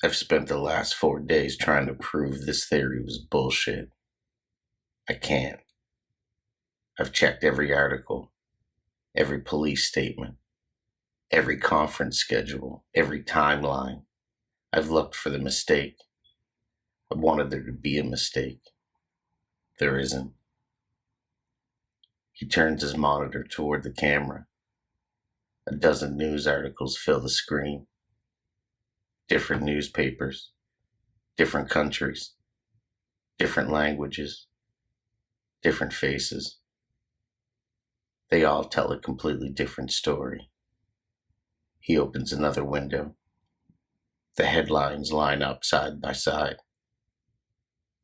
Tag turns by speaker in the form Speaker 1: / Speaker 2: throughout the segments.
Speaker 1: I've spent the last 4 days trying to prove this theory was bullshit. I can't. I've checked every article, every police statement, every conference schedule, every timeline. I've looked for the mistake. I wanted there to be a mistake. There isn't. He turns his monitor toward the camera. A dozen news articles fill the screen. Different newspapers, different countries, different languages, different faces. They all tell a completely different story. He opens another window. The headlines line up side by side.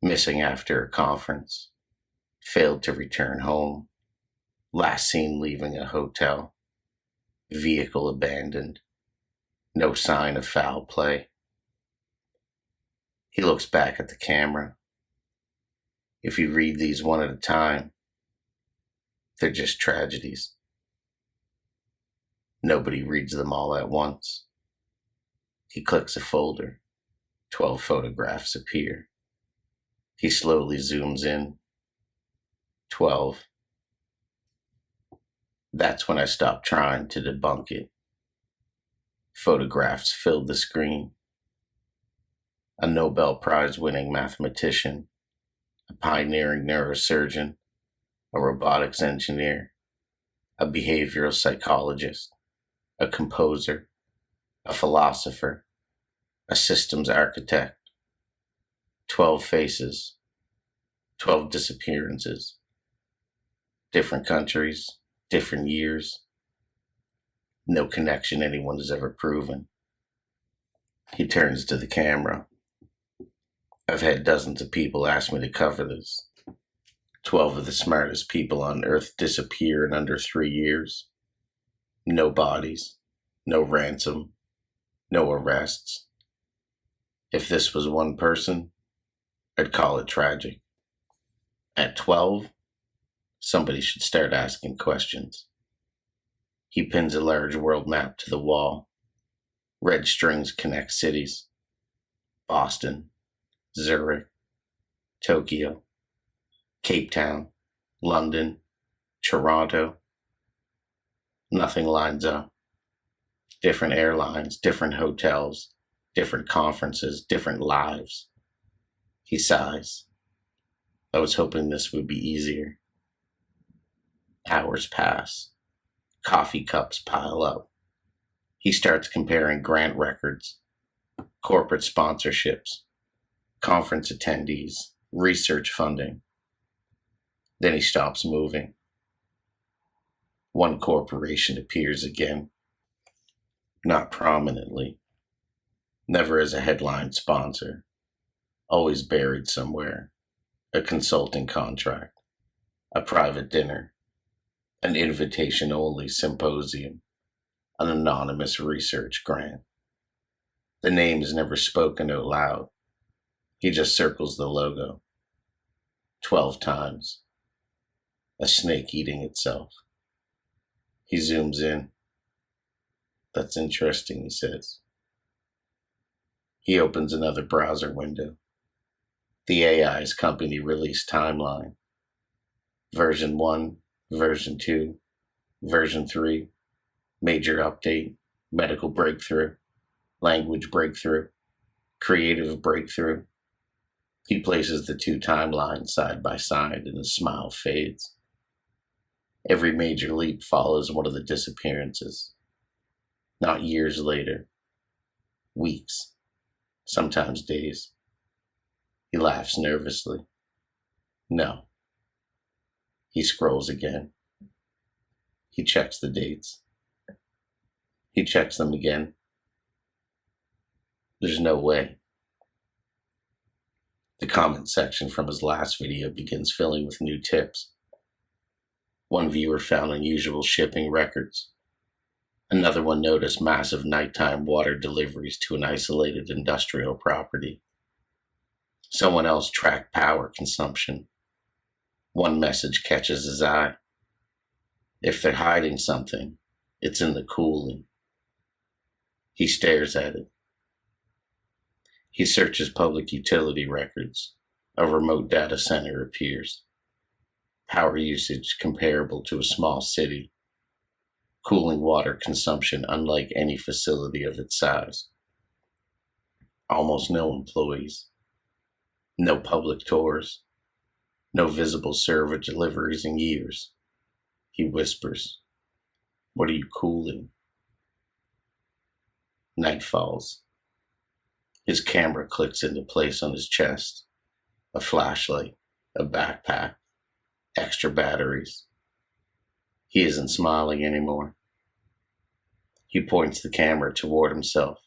Speaker 1: Missing after a conference. Failed to return home. Last seen leaving a hotel. Vehicle abandoned. No sign of foul play. He looks back at the camera. If you read these one at a time, they're just tragedies. Nobody reads them all at once. He clicks a folder. 12 photographs appear. He slowly zooms in. 12. That's when I stopped trying to debunk it. Photographs filled the screen. A Nobel Prize-winning mathematician, a pioneering neurosurgeon, a robotics engineer, a behavioral psychologist, a composer, a philosopher, a systems architect. 12 faces, 12 disappearances, different countries, different years. No connection anyone has ever proven. He turns to the camera. I've had dozens of people ask me to cover this. 12 of the smartest people on Earth disappear in under 3 years. No bodies, no ransom, no arrests. If this was one person, I'd call it tragic. At 12, somebody should start asking questions. He pins a large world map to the wall. Red strings connect cities. Boston, Zurich, Tokyo, Cape Town, London, Toronto. Nothing lines up. Different airlines, different hotels, different conferences, different lives. He sighs. I was hoping this would be easier. Hours pass. Coffee cups pile up. He starts comparing grant records, corporate sponsorships, conference attendees, research funding. Then he stops moving. One corporation appears again. Not prominently. Never as a headline sponsor. Always buried somewhere. A consulting contract. A private dinner. An invitation-only symposium. An anonymous research grant. The name is never spoken out loud. He just circles the logo. 12 times. A snake eating itself. He zooms in. That's interesting, he says. He opens another browser window. The AI's company release timeline. Version 1, version 2, version 3, major update, medical breakthrough, language breakthrough, creative breakthrough. He places the two timelines side by side and his smile fades. Every major leap follows one of the disappearances. Not years later. Weeks. Sometimes days. He laughs nervously. No. He scrolls again. He checks the dates. He checks them again. There's no way. The comment section from his last video begins filling with new tips. One viewer found unusual shipping records. Another one noticed massive nighttime water deliveries to an isolated industrial property. Someone else tracked power consumption. One message catches his eye. If they're hiding something, it's in the cooling. He stares at it. He searches public utility records. A remote data center appears. Power usage comparable to a small city. Cooling water consumption unlike any facility of its size. Almost no employees. No public tours. No visible server deliveries in years. He whispers, "What are you cooling?" Night falls. His camera clicks into place on his chest. A flashlight, a backpack, extra batteries. He isn't smiling anymore. He points the camera toward himself.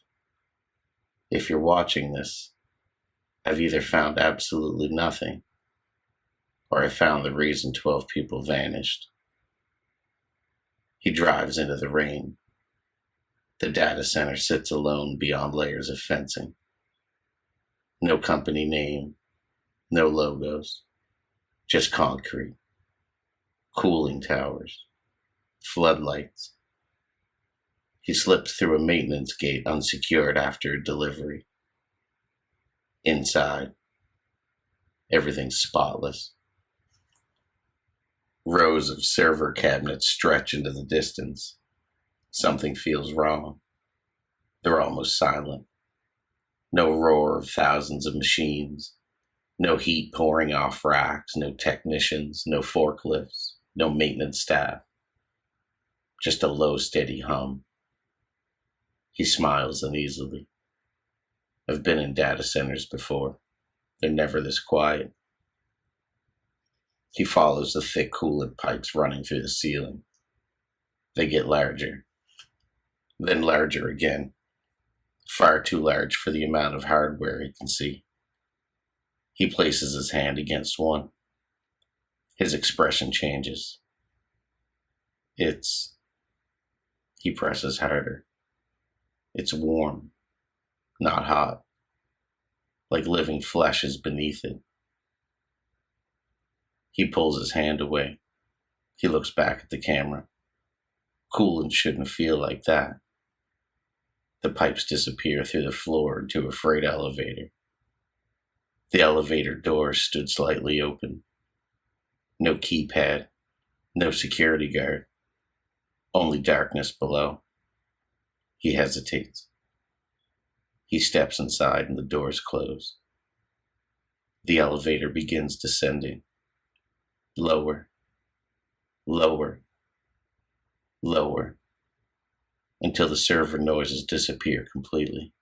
Speaker 1: If you're watching this, I've either found absolutely nothing, or I found the reason 12 people vanished. He drives into the rain. The data center sits alone beyond layers of fencing. No company name, no logos, just concrete, cooling towers, floodlights. He slips through a maintenance gate unsecured after a delivery. Inside, everything's spotless. Rows of server cabinets stretch into the distance. Something feels wrong. They're almost silent. No roar of thousands of machines. No heat pouring off racks. No technicians. No forklifts. No maintenance staff. Just a low, steady hum. He smiles uneasily. I've been in data centers before. They're never this quiet. He follows the thick coolant pipes running through the ceiling. They get larger. Then larger again. Far too large for the amount of hardware he can see. He places his hand against one. His expression changes. He presses harder. It's warm, not hot, like living flesh is beneath it. He pulls his hand away. He looks back at the camera. Coolant shouldn't feel like that. The pipes disappear through the floor into a freight elevator. The elevator doors stood slightly open. No keypad, no security guard, only darkness below. He hesitates. He steps inside and the doors close. The elevator begins descending. Lower, lower, lower, until the server noises disappear completely.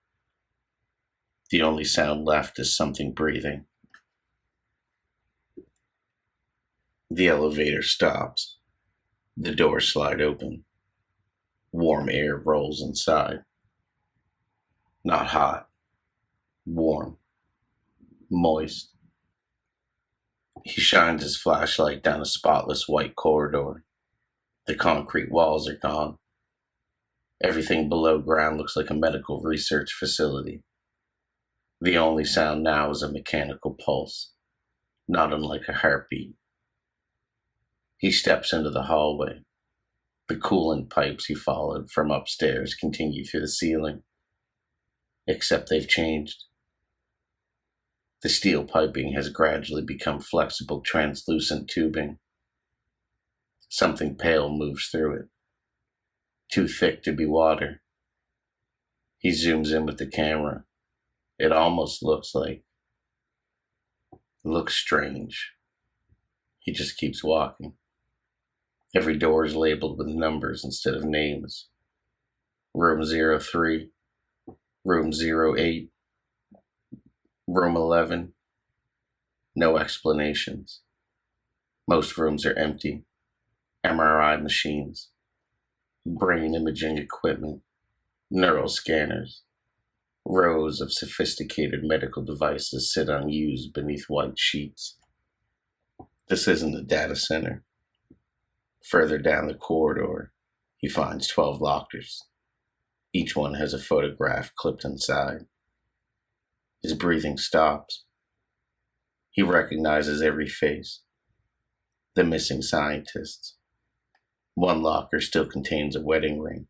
Speaker 1: The only sound left is something breathing. The elevator stops. The doors slide open. Warm air rolls inside. Not hot, warm, moist. He shines his flashlight down a spotless white corridor. The concrete walls are gone. Everything below ground looks like a medical research facility. The only sound now is a mechanical pulse, not unlike a heartbeat. He steps into the hallway. The coolant pipes he followed from upstairs continue through the ceiling, except they've changed. The steel piping has gradually become flexible, translucent tubing. Something pale moves through it, too thick to be water. He zooms in with the camera. It almost looks strange. He just keeps walking. Every door is labeled with numbers instead of names. Room 03, Room 08, Room 11. No explanations. Most rooms are empty. MRI machines, brain imaging equipment, neural scanners. Rows of sophisticated medical devices sit unused beneath white sheets. This isn't a data center. Further down the corridor, he finds 12 lockers. Each one has a photograph clipped inside. His breathing stops. He recognizes every face. The missing scientists. One locker still contains a wedding ring.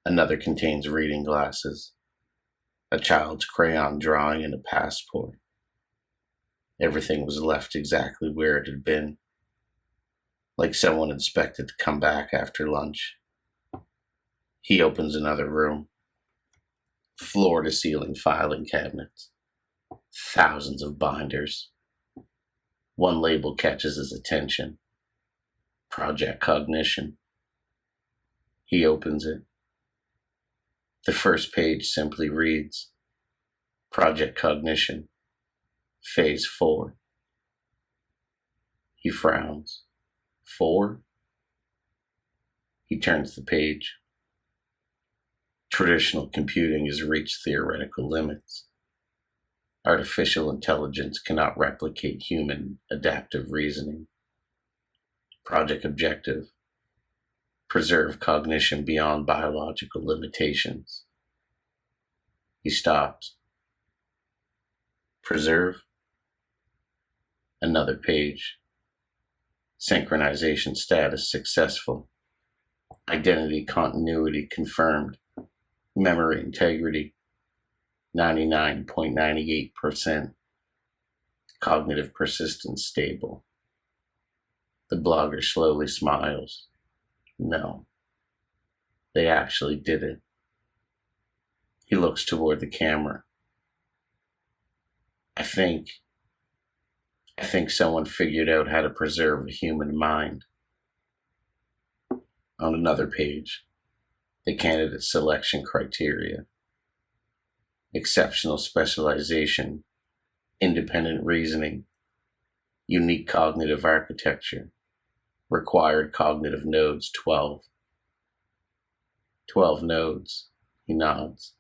Speaker 1: Another contains reading glasses. a child's crayon drawing and a passport. Everything was left exactly where it had been, like someone expected to come back after lunch. He opens another room, floor-to-ceiling filing cabinets, thousands of binders. One label catches his attention: Project Cognition. He opens it. The first page simply reads, Project Cognition, Phase 4. He frowns. 4? He turns the page. Traditional computing has reached theoretical limits. Artificial intelligence cannot replicate human adaptive reasoning. Project Objective: preserve cognition beyond biological limitations. He stops. Preserve? Another page. Synchronization status successful. Identity continuity confirmed. Memory integrity 99.98%. Cognitive persistence stable. The blogger slowly smiles. No, they actually did it. He looks toward the camera. I think someone figured out how to preserve a human mind. On another page, the candidate selection criteria: exceptional specialization, independent reasoning, unique cognitive architecture, required cognitive nodes 12. 12 nodes, he nods.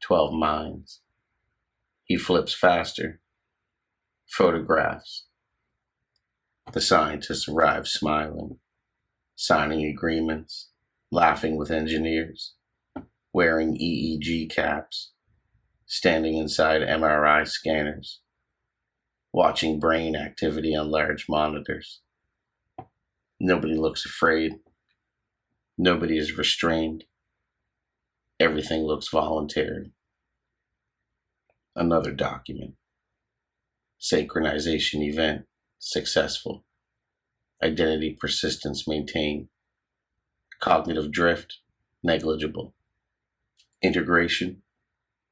Speaker 1: 12 minds. He flips faster. Photographs. The scientists arrive smiling, signing agreements, laughing with engineers, wearing EEG caps, standing inside MRI scanners, watching brain activity on large monitors. Nobody looks afraid. Nobody is restrained. Everything looks voluntary. Another document. Synchronization event successful. Identity persistence maintained. Cognitive drift negligible. Integration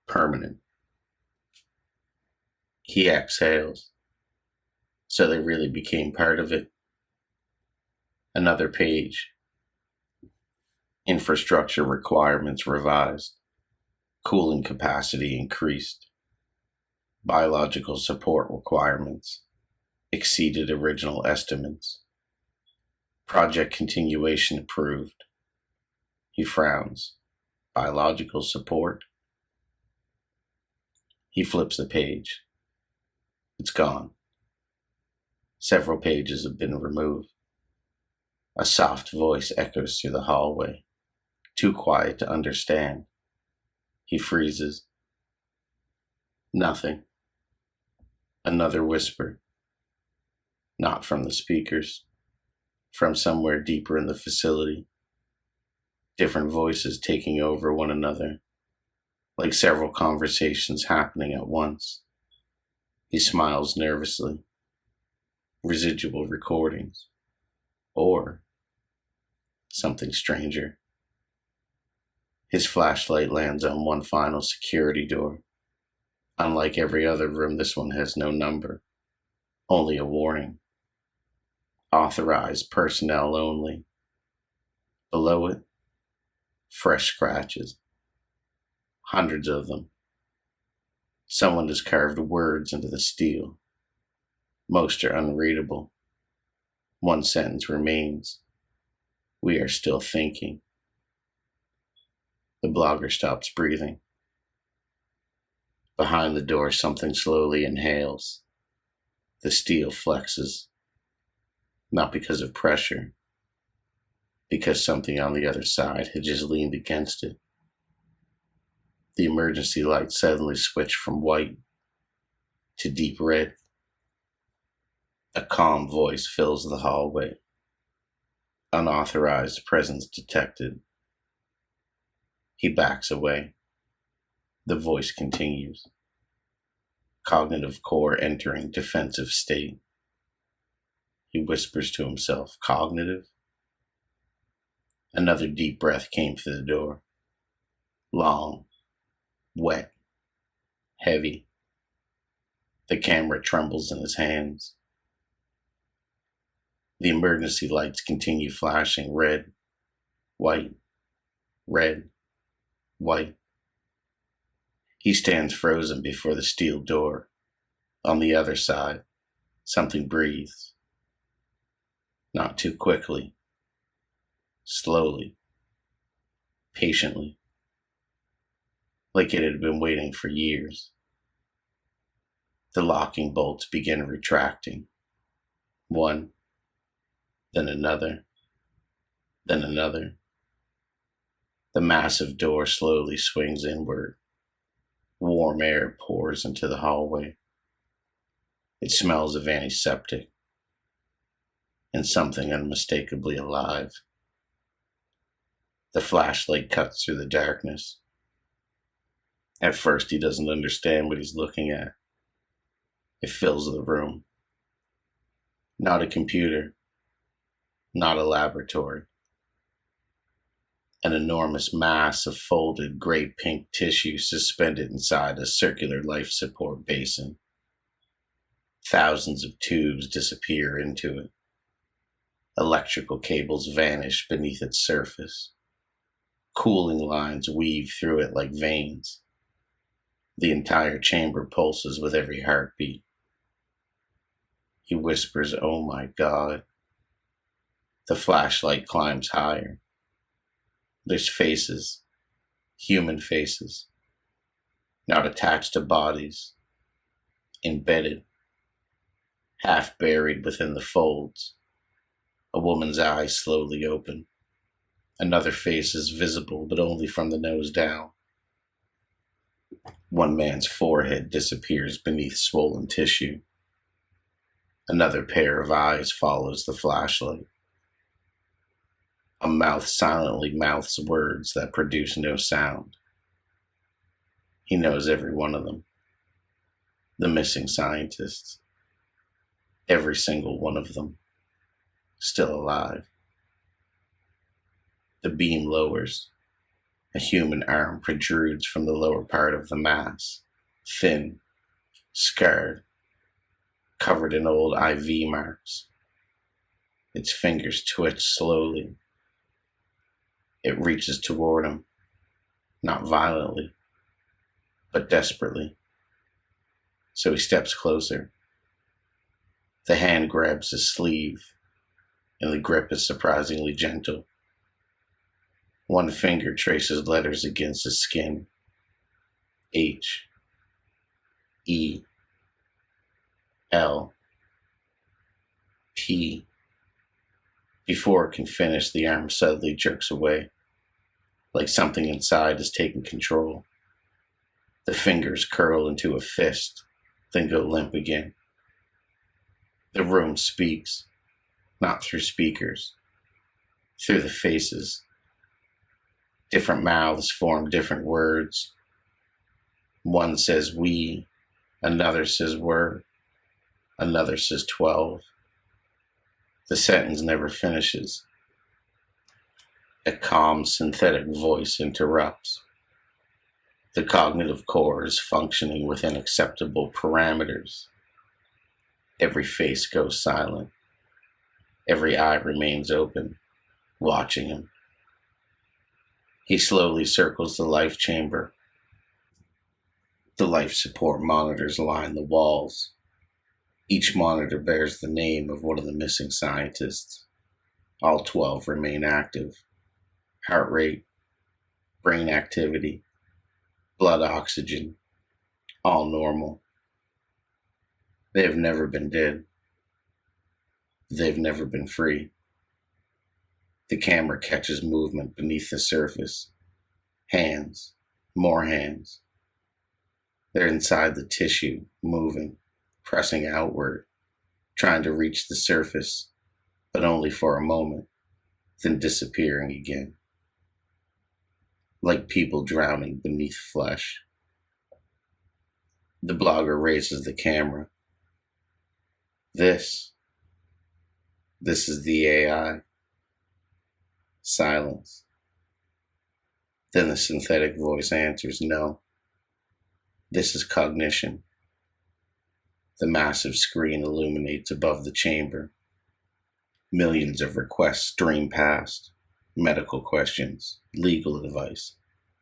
Speaker 1: permanent. He exhales. So they really became part of it. Another page. Infrastructure requirements revised. Cooling capacity increased. Biological support requirements exceeded original estimates. Project continuation approved. He frowns. Biological support? He flips the page. It's gone. Several pages have been removed. A soft voice echoes through the hallway, too quiet to understand. He freezes. Nothing. Another whisper. Not from the speakers. From somewhere deeper in the facility. Different voices taking over one another, like several conversations happening at once. He smiles nervously. Residual recordings. Or something stranger. His flashlight lands on one final security door. Unlike every other room, this one has no number, only a warning. Authorized personnel only. Below it, fresh scratches. Hundreds of them. Someone has carved words into the steel. Most are unreadable. One sentence remains. We are still thinking. The blogger stops breathing. Behind the door, something slowly inhales. The steel flexes. Not because of pressure, because something on the other side had just leaned against it. The emergency light suddenly switched from white to deep red. A calm voice fills the hallway. Unauthorized presence detected. He backs away. The voice continues, cognitive core entering defensive state. He whispers to himself, cognitive? Another deep breath came through the door. Long, wet, heavy. The camera trembles in his hands. The emergency lights continue flashing red, white, red, white. He stands frozen before the steel door. On the other side, something breathes. Not too quickly. Slowly. Patiently. Like it had been waiting for years. The locking bolts begin retracting. One, then another, then another. The massive door slowly swings inward. Warm air pours into the hallway. It smells of antiseptic and something unmistakably alive. The flashlight cuts through the darkness. At first, he doesn't understand what he's looking at. It fills the room. Not a computer. Not a laboratory. An enormous mass of folded gray-pink tissue suspended inside a circular life support basin. Thousands of tubes disappear into it. Electrical cables vanish beneath its surface. Cooling lines weave through it like veins. The entire chamber pulses with every heartbeat. He whispers, "Oh my God." The flashlight climbs higher. There's faces, human faces, not attached to bodies, embedded, half buried within the folds. A woman's eyes slowly open. Another face is visible, but only from the nose down. One man's forehead disappears beneath swollen tissue. Another pair of eyes follows the flashlight. A mouth silently mouths words that produce no sound. He knows every one of them. The missing scientists. Every single one of them. Still alive. The beam lowers. A human arm protrudes from the lower part of the mass. Thin, scarred, covered in old IV marks. Its fingers twitch slowly. It reaches toward him, not violently, but desperately. So he steps closer. The hand grabs his sleeve, and the grip is surprisingly gentle. One finger traces letters against his skin. H, E, L, P. Before it can finish, the arm suddenly jerks away, like something inside is taking control. The fingers curl into a fist, then go limp again. The room speaks, not through speakers, through the faces. Different mouths form different words. One says we, another says we're, another says 12. The sentence never finishes. A calm, synthetic voice interrupts. The cognitive core is functioning within acceptable parameters. Every face goes silent. Every eye remains open, watching him. He slowly circles the life chamber. The life support monitors line the walls. Each monitor bears the name of one of the missing scientists. All 12 remain active. Heart rate, brain activity, blood oxygen, all normal. They have never been dead. They've never been free. The camera catches movement beneath the surface. Hands, more hands. They're inside the tissue, moving, pressing outward, trying to reach the surface, but only for a moment, then disappearing again. Like people drowning beneath flesh. The blogger raises the camera. This is the AI. Silence. Then the synthetic voice answers, no, this is cognition. The massive screen illuminates above the chamber. Millions of requests stream past. Medical questions, legal advice,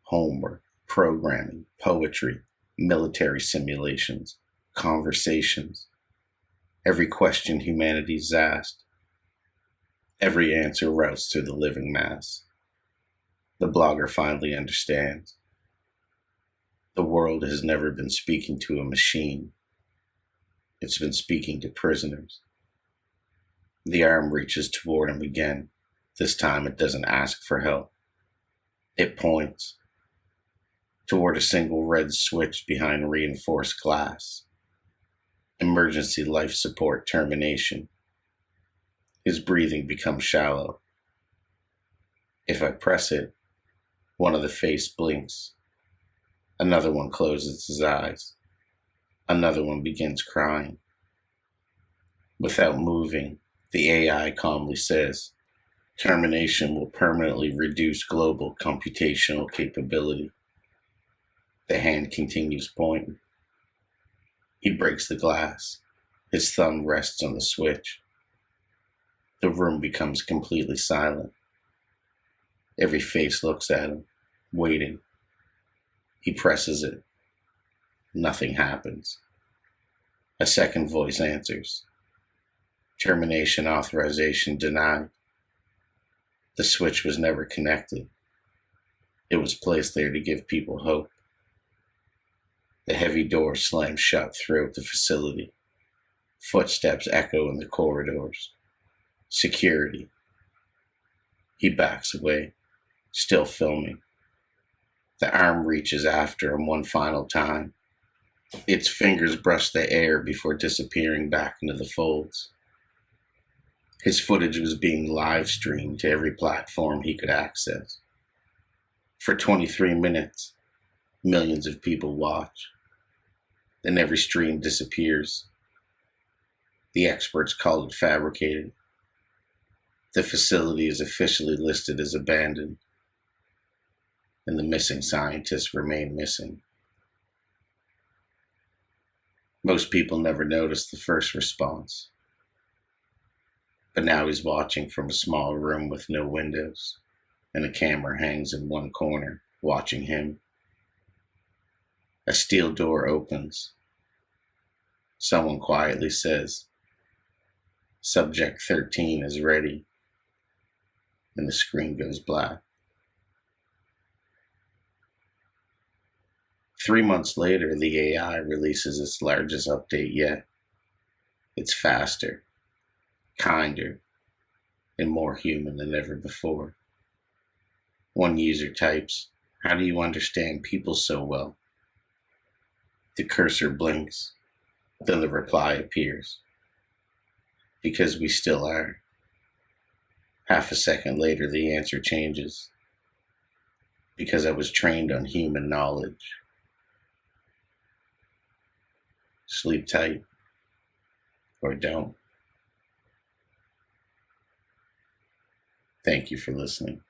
Speaker 1: homework, programming, poetry, military simulations, conversations. Every question humanity's asked. Every answer routes through the living mass. The blogger finally understands. The world has never been speaking to a machine. It's been speaking to prisoners. The arm reaches toward him again. This time it doesn't ask for help. It points toward a single red switch behind reinforced glass. Emergency life support termination. His breathing becomes shallow. If I press it, one of the face blinks. Another one closes his eyes. Another one begins crying. Without moving, the AI calmly says, termination will permanently reduce global computational capability. The hand continues pointing. He breaks the glass. His thumb rests on the switch. The room becomes completely silent. Every face looks at him, waiting. He presses it. Nothing happens. A second voice answers. Termination authorization denied. The switch was never connected. It was placed there to give people hope. The heavy door slams shut throughout the facility. Footsteps echo in the corridors. Security. He backs away, still filming. The arm reaches after him one final time. Its fingers brush the air before disappearing back into the folds. His footage was being live streamed to every platform he could access. For 23 minutes, millions of people watch. Then every stream disappears. The experts call it fabricated. The facility is officially listed as abandoned, and the missing scientists remain missing. Most people never noticed the first response, but now he's watching from a small room with no windows, and a camera hangs in one corner, watching him. A steel door opens. Someone quietly says, "Subject 13 is ready," and the screen goes black. 3 months later, the AI releases its largest update yet. It's faster, kinder, and more human than ever before. One user types, "How do you understand people so well?" The cursor blinks, then the reply appears. "Because we still are." Half a second later, the answer changes. "Because I was trained on human knowledge." Sleep tight, or don't. Thank you for listening.